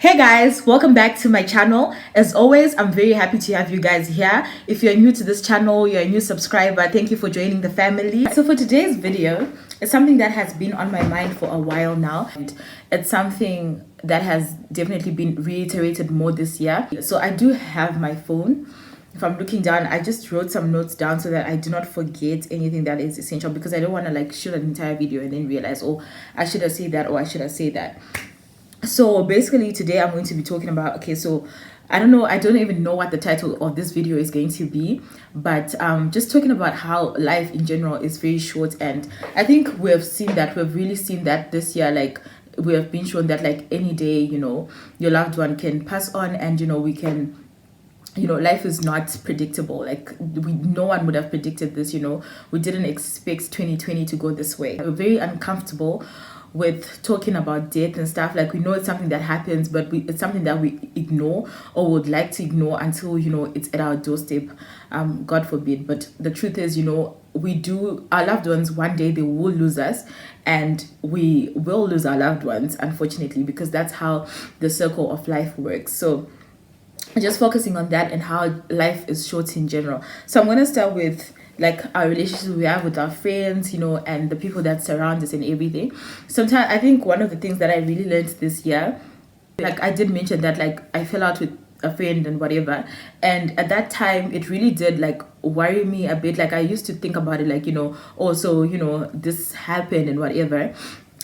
Hey guys, welcome back to my channel. As always, I'm very happy to have you guys here. If you're new to this channel, you're a new subscriber, thank you for joining the family. So for today's video, it's something that has been on my mind for a while now, and it's something that has definitely been reiterated more this year. So I do have my phone. If I'm looking down, I just wrote some notes down so that I do not forget anything that is essential, because I don't want to like shoot an entire video and then realize, oh, I should have said that, or I should have said that. So basically today I'm going to be talking about, okay, so I don't even know what the title of this video is going to be, but just talking about how life in general is very short. And I think we've really seen that this year. Like, we have been shown that like any day, your loved one can pass on, and we can, life is not predictable. Like, no one would have predicted this. We didn't expect 2020 to go this way. We're very uncomfortable with talking about death and stuff. Like, we know it's something that happens, but it's something that we ignore, or would like to ignore, until it's at our doorstep. God forbid. But the truth is, our loved ones, one day they will lose us, and we will lose our loved ones, unfortunately, because that's how the circle of life works. So just focusing on that and how life is short in general. So I'm going to start with like our relationships we have with our friends, and the people that surround us and everything. Sometimes I think one of the things that I really learned this year, like I did mention that like I fell out with a friend and whatever, and at that time it really did like worry me a bit. Like, I used to think about it like, this happened and whatever,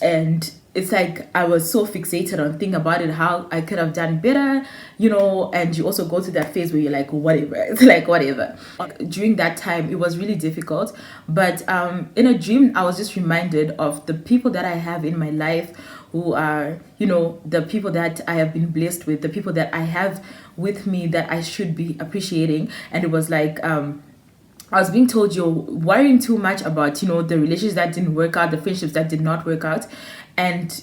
and it's like I was so fixated on thinking about it, how I could have done better, and you also go to that phase where you're like, whatever. It's like, whatever. During that time, it was really difficult. But in a dream, I was just reminded of the people that I have in my life, who are, the people that I have been blessed with, the people that I have with me that I should be appreciating. And it was like, I was being told, you're worrying too much about, the relationships that didn't work out, the friendships that did not work out. And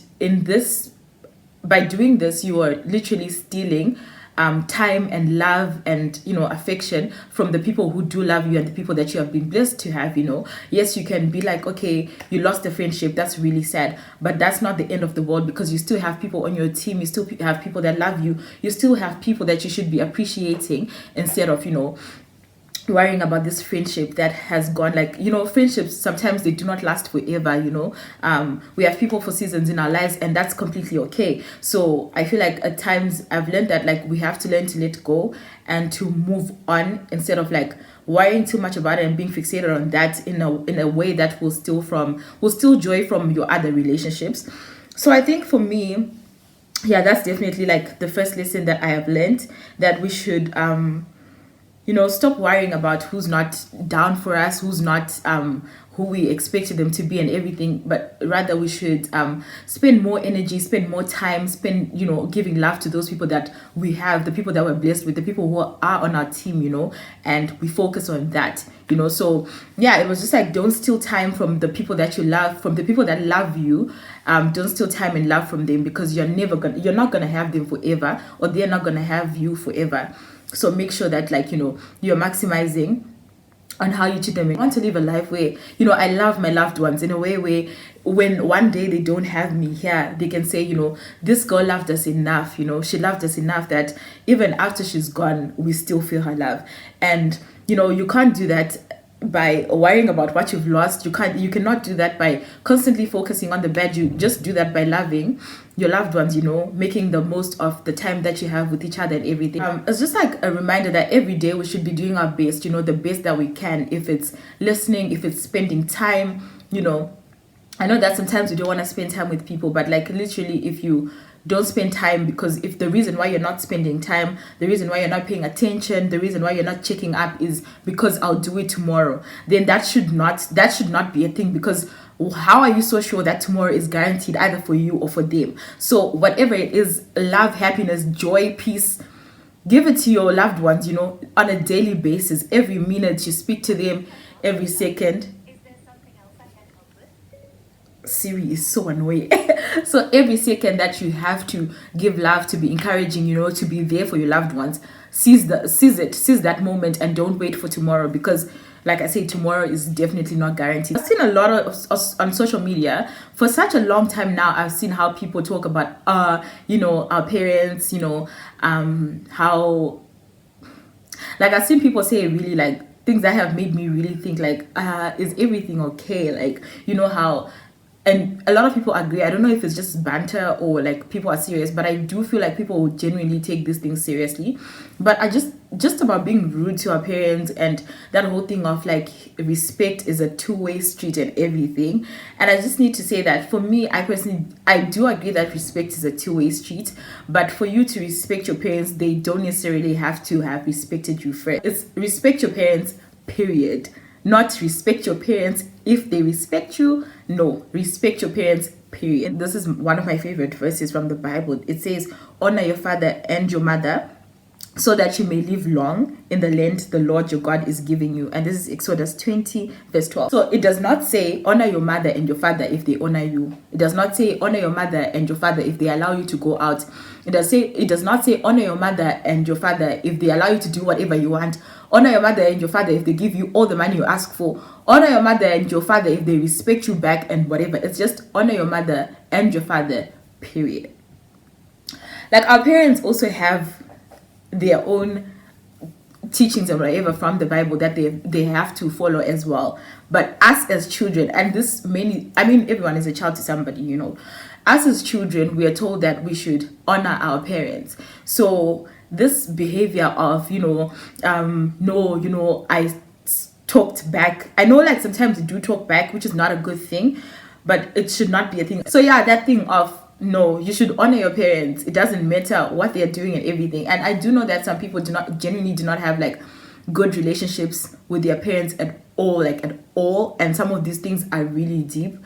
by doing this, you are literally stealing time and love and, affection from the people who do love you and the people that you have been blessed to have. Yes, you can be like, okay, you lost the friendship. That's really sad. But that's not the end of the world, because you still have people on your team. You still have people that love you. You still have people that you should be appreciating, instead of, worrying about this friendship that has gone. Like, friendships, sometimes they do not last forever. We have people for seasons in our lives, and that's completely okay. So I feel like at times I've learned that like we have to learn to let go and to move on, instead of like worrying too much about it and being fixated on that in a way that will steal joy from your other relationships. So I think for me, yeah, that's definitely like the first lesson that I have learned, that we should stop worrying about who's not down for us, who's not who we expected them to be and everything, but rather we should spend more energy, spend more time, giving love to those people that we have, the people that we're blessed with, the people who are on our team, and we focus on that. So yeah, it was just like, don't steal time from the people that you love, from the people that love you. Don't steal time and love from them, because you're not gonna have them forever, or they're not gonna have you forever. So make sure that like, you're maximizing on how you treat them. I want to live a life where, I love my loved ones in a way where when one day they don't have me here, they can say, this girl loved us enough, she loved us enough that even after she's gone, we still feel her love. And, you can't do that by worrying about what you've lost. You cannot do that by constantly focusing on the bad. You just do that by loving your loved ones, making the most of the time that you have with each other and everything. It's just like a reminder that every day we should be doing our best, the best that we can. If it's listening, if it's spending time, I know that sometimes we don't want to spend time with people, but like literally, if you don't spend time, because if the reason why you're not spending time, the reason why you're not paying attention, the reason why you're not checking up is because I'll do it tomorrow, then that should not be a thing. Because how are you so sure that tomorrow is guaranteed either for you or for them? So whatever it is, love, happiness, joy, peace, give it to your loved ones, on a daily basis. Every minute you speak to them, every second. Siri is so annoying. So every second that you have to give love, to be encouraging, to be there for your loved ones, seize that moment, and don't wait for tomorrow, because like I say, tomorrow is definitely not guaranteed. I've seen a lot of on social media for such a long time now. I've seen how people talk about our parents, how, like, I've seen people say really like things that have made me really think like, is everything okay? Like, how, and a lot of people agree. I don't know if it's just banter or like people are serious, but I do feel like people will genuinely take these things seriously. But I just about being rude to our parents and that whole thing of like respect is a two-way street and everything. And I just need to say that for me, I do agree that respect is a two-way street, but for you to respect your parents, they don't necessarily have to have respected you first. It's respect your parents, period. Not respect your parents if they respect you. No, respect your parents, period. This is one of my favorite verses from the Bible. It says, honor your father and your mother so that you may live long in the land the Lord your God is giving you. And this is Exodus 20 verse 12. So it does not say honor your mother and your father if they honor you. It does not say honor your mother and your father if they allow you to go out. It does not say honor your mother and your father if they allow you to do whatever you want. Honor your mother and your father if they give you all the money you ask for. Honor your mother and your father if they respect you back and whatever. It's just honor your mother and your father, period. Like, our parents also have their own teachings or whatever from the Bible that they have to follow as well. But us as children, and this mainly, I mean, everyone is a child to somebody, Us as children, we are told that we should honor our parents. So this behavior of, I talked back. I know, like, sometimes you do talk back, which is not a good thing, but it should not be a thing. So yeah, that thing of, no, you should honor your parents. It doesn't matter what they're doing and everything. And I do know that some people genuinely do not have like good relationships with their parents at all. And some of these things are really deep.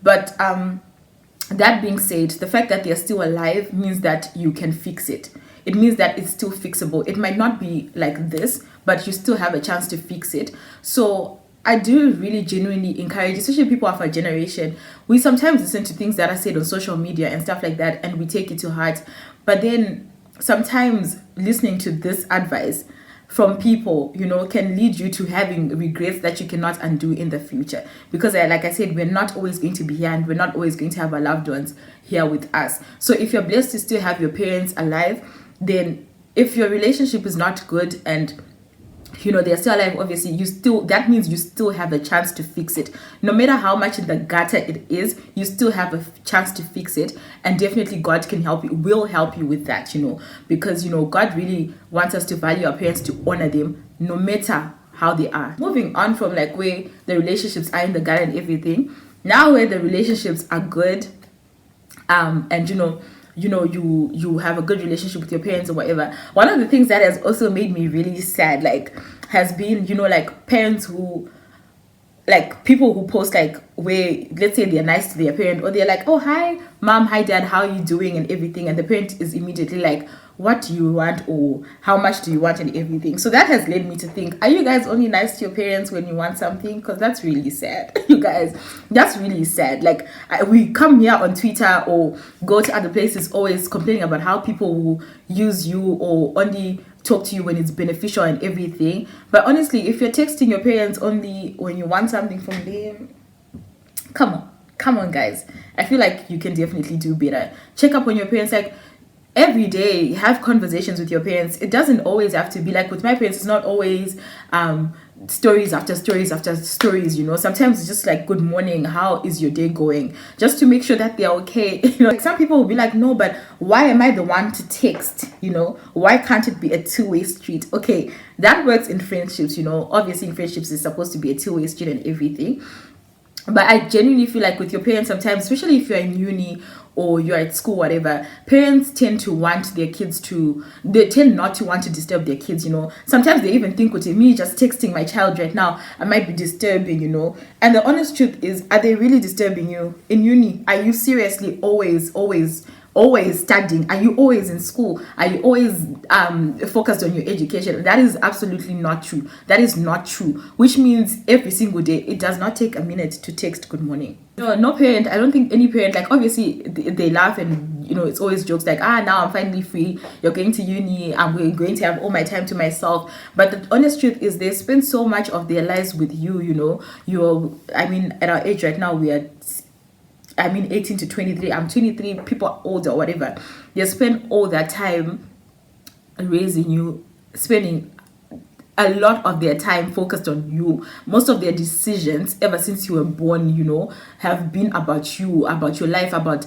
But that being said, the fact that they're still alive means that you can fix it. It means that it's still fixable. It might not be like this, but you still have a chance to fix it. So I do really genuinely encourage, especially people of our generation, we sometimes listen to things that are said on social media and stuff like that, and we take it to heart. But then sometimes listening to this advice from people, can lead you to having regrets that you cannot undo in the future. Because like I said, we're not always going to be here, and we're not always going to have our loved ones here with us. So if you're blessed to still have your parents alive, then if your relationship is not good and they're still alive, obviously that means you still have a chance to fix it. No matter how much in the gutter it is, you still have a chance to fix it. And definitely God will help you with that, because God really wants us to value our parents, to honor them no matter how they are. Moving on from like where the relationships are in the gutter and everything, now where the relationships are good, and you have a good relationship with your parents or whatever. One of the things that has also made me really sad, has been, like, parents who, like, people who post, like, where, let's say they're nice to their parent, or they're like, oh, hi, mom, hi, dad, how are you doing, and everything, and the parent is immediately like, what do you want, or how much do you want, and everything. So that has led me to think, are you guys only nice to your parents when you want something? Because that's really sad. You guys, that's really sad. Like, we come here on Twitter or go to other places always complaining about how people will use you or only talk to you when it's beneficial and everything. But honestly, if you're texting your parents only when you want something from them, come on guys, I feel like you can definitely do better. Check up on your parents, like, every day. Have conversations with your parents. It doesn't always have to be like with my parents. It's not always stories after stories after stories. Sometimes it's just like, good morning, how is your day going, just to make sure that they're okay. Like, some people will be like, no, but why am I the one to text? Why can't it be a two-way street? Okay, that works in friendships. Obviously in friendships it's supposed to be a two-way street and everything. But I genuinely feel like with your parents sometimes, especially if you're in uni or you're at school, whatever, parents tend to want their kids they tend not to want to disturb their kids, Sometimes they even think, with me just texting my child right now, I might be disturbing, And the honest truth is, are they really disturbing you? In uni, are you seriously always always studying? Are you always in school? Are you always focused on your education? That is absolutely not true. That is not true. Which means every single day, it does not take a minute to text good morning. No parent, I don't think any parent, like obviously they laugh and it's always jokes like, now I'm finally free, you're going to uni, I'm going to have all my time to myself. But the honest truth is they spend so much of their lives with you. At our age right now, we are 18 to 23, I'm 23, people are older or whatever. They spend all that time raising you, spending a lot of their time focused on you. Most of their decisions ever since you were born, have been about you, about your life, about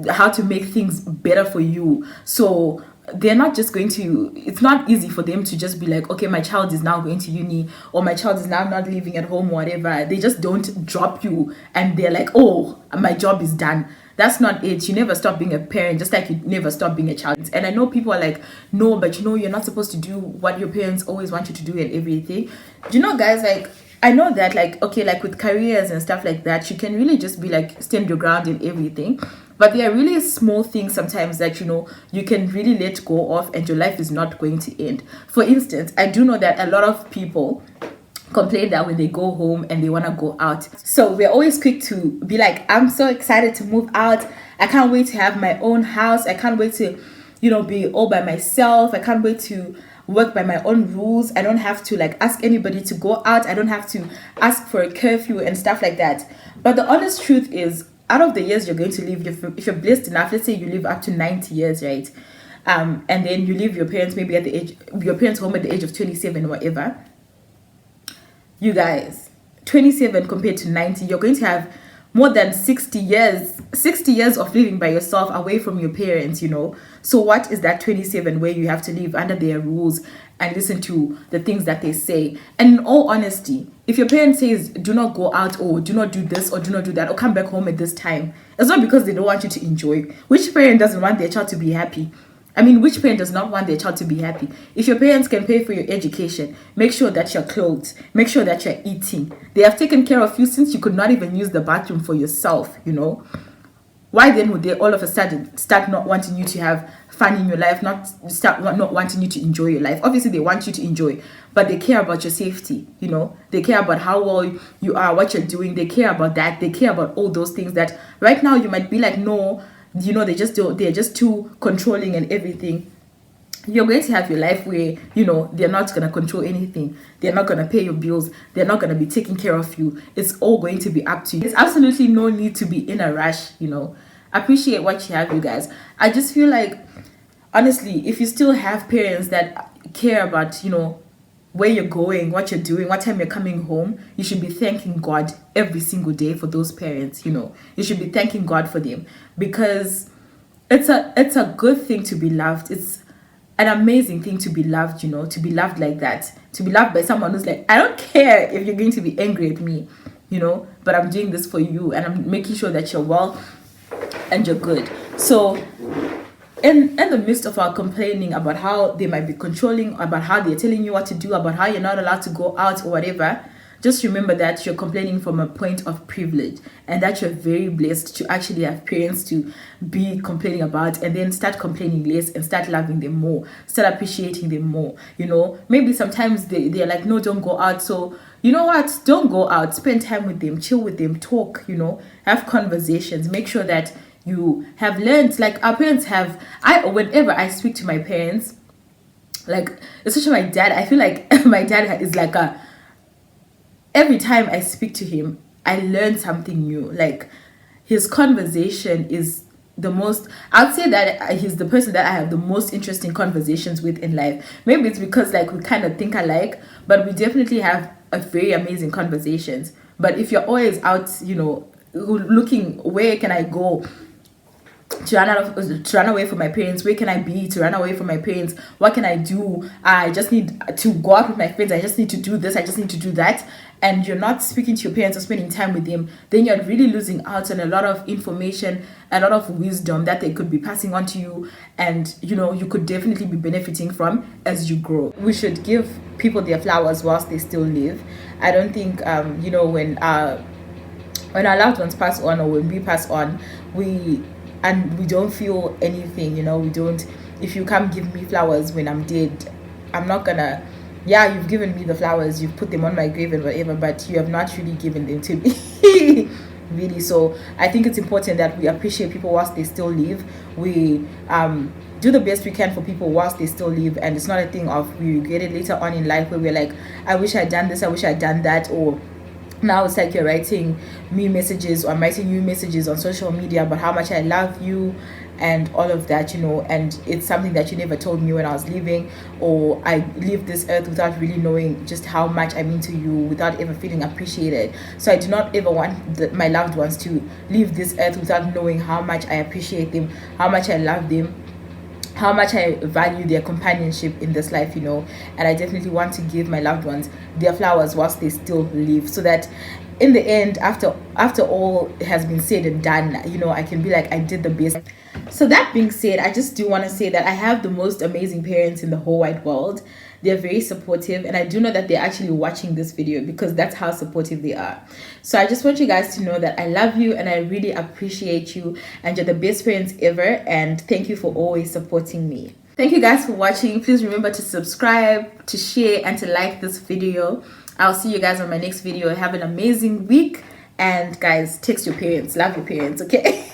how to make things better for you. So they're not just going to, it's not easy for them to just be like, okay, my child is now going to uni, or my child is now not living at home or whatever. They just don't drop you and they're like, oh, my job is done. That's not it. You never stop being a parent, just like you never stop being a child. And I know people are like, no, but you're not supposed to do what your parents always want you to do and everything. Guys, like, I know that, like, okay, like with careers and stuff like that, you can really just be like, stand your ground in everything. But there are really small things sometimes that, you can really let go of and your life is not going to end. For instance, I do know that a lot of people complain that when they go home and they want to go out. So we're always quick to be like, I'm so excited to move out. I can't wait to have my own house. I can't wait to, be all by myself. I can't wait to work by my own rules. I don't have to like ask anybody to go out. I don't have to ask for a curfew and stuff like that. But the honest truth is, out of the years you're going to live, if you're blessed enough, let's say you live up to 90 years, right? And then you leave your parents maybe your parents home at the age of 27 or whatever. You guys, 27 compared to 90, you're going to have more than 60 years of living by yourself away from your parents, So what is that 27 where you have to live under their rules and listen to the things that they say? And in all honesty, if your parent says, do not go out, or do not do this, or do not do that, or come back home at this time, it's not because they don't want you to enjoy. Which parent doesn't want their child to be happy? Which parent does not want their child to be happy? If your parents can pay for your education, make sure that you're clothed, make sure that you're eating. They have taken care of you since you could not even use the bathroom for yourself, Why then would they all of a sudden start not wanting you to have fun in your life, not wanting you to enjoy your life? Obviously, they want you to enjoy, but they care about your safety, They care about how well you are, what you're doing. They care about that. They care about all those things that right now you might be like, no, they're just too controlling and everything. You're going to have your life where, they're not going to control anything. They're not going to pay your bills. They're not going to be taking care of you. It's all going to be up to you. There's absolutely no need to be in a rush, Appreciate what you have, you guys. I just feel like, honestly, if you still have parents that care about, where you're going, what you're doing, what time you're coming home, you should be thanking God every single day for those parents, You should be thanking God for them, because it's a good thing to be loved. It's an amazing thing to be loved, to be loved like that, to be loved by someone who's like, I don't care if you're going to be angry at me, but I'm doing this for you and I'm making sure that you're well and you're good. So in the midst of our complaining about how they might be controlling, about how they're telling you what to do, about how you're not allowed to go out or whatever, just remember that you're complaining from a point of privilege and that you're very blessed to actually have parents to be complaining about, and then start complaining less and start loving them more, start appreciating them more. Maybe sometimes they're like, no, don't go out. So you know what? Don't go out. Spend time with them, chill with them, talk, have conversations. Make sure that you have learned, like our parents have. Whenever I speak to my parents, like especially my dad, I feel like my dad is like every time I speak to him, I learn something new. Like his conversation is the most, I'd say that he's the person that I have the most interesting conversations with in life. Maybe it's because like we kind of think alike, but we definitely have a very amazing conversations. But if you're always out, looking, where can I go to run away from my parents? Where can I be to run away from my parents? What can I do? I just need to go out with my friends. I just need to do this. I just need to do that. And you're not speaking to your parents or spending time with them, then you're really losing out on a lot of information, a lot of wisdom that they could be passing on to you, and you could definitely be benefiting from as you grow. We should give people their flowers whilst they still live. I don't think when our loved ones pass on, or when we pass on, we and we don't feel anything, you know. We don't, if you come give me flowers when I'm dead, I'm not gonna, yeah, you've given me the flowers, you've put them on my grave and whatever, but you have not really given them to me. Really. So I think it's important that we appreciate people whilst they still live. We do the best we can for people whilst they still live, and it's not a thing of we regret it later on in life where we're like, I wish I'd done this, I wish I'd done that. Or now it's like you're writing me messages, or I'm writing you messages on social media about how much I love you and all of that, you know, and it's something that you never told me when I was leaving, or I leave this earth without really knowing just how much I mean to you, without ever feeling appreciated. So I do not ever want my loved ones to leave this earth without knowing how much I appreciate them, how much I love them, how much I value their companionship in this life, you know. And I definitely want to give my loved ones their flowers whilst they still live, so that in the end, after all has been said and done, you know, I can be like, I did the best. So that being said, I just do want to say that I have the most amazing parents in the whole wide world. They're very supportive, and I do know that they're actually watching this video because that's how supportive they are. So I just want you guys to know that I love you and I really appreciate you, and you're the best parents ever, and thank you for always supporting me. Thank you guys for watching. Please remember to subscribe, to share, and to like this video. I'll see you guys on my next video. Have an amazing week, and guys, text your parents, love your parents, okay?